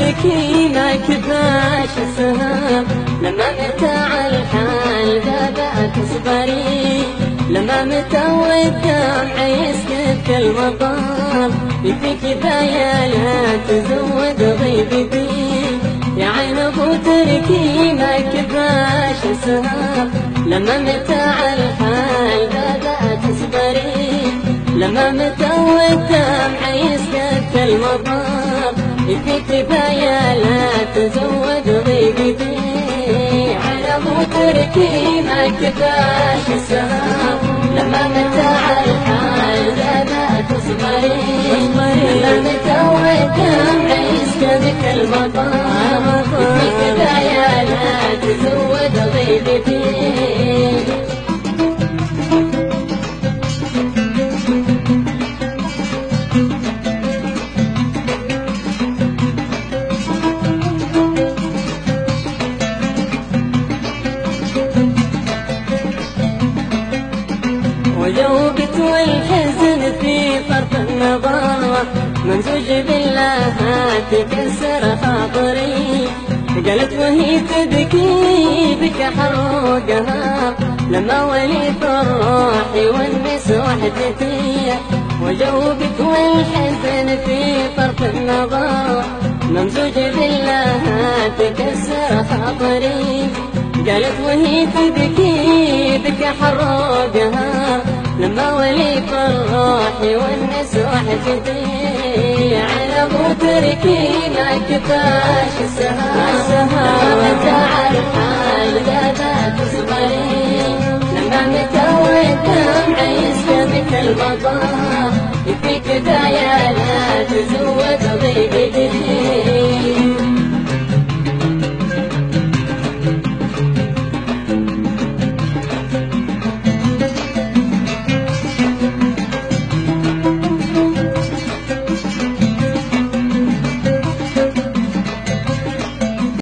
تركي ما كفاش السهام، لما متاع الحال ذا تصبري، لما متى والدمع يسكت كالمطر، يفيك ذايا لا تزود غيبتي، يا عين ابو تركي ما كفاش السهام، لما متاع الحال ذا تصبري، لما متى والدمع يسكت كالمطر، يفيك ذايا لا تزود غيبتي، على ابو تركي ما كفاش السهام، لما متاع الحال ذا تصبري، لما متى والدمع يسكت كالمطر، يفيك ذايا لا تزود غيبتي. وجوبت والحزن في فرط النظر، ممزوج بالله تكسر خاطري، قالت وهي تبكي بك حروقها، لما وليت الروح والنس وحدتي، وجوبت والحزن في فرط النظر، ممزوج بالله تكسر خاطري، قالت وهي تبكي بك حروقها، لما وليت الروح والنس وحدتي، على ابو تركي ما كفاش السهام، لما متاع الحال ذا تصبري، لما متى والدمع يسكت كالمطر، يفيك ذايا لا تزود غيبتي.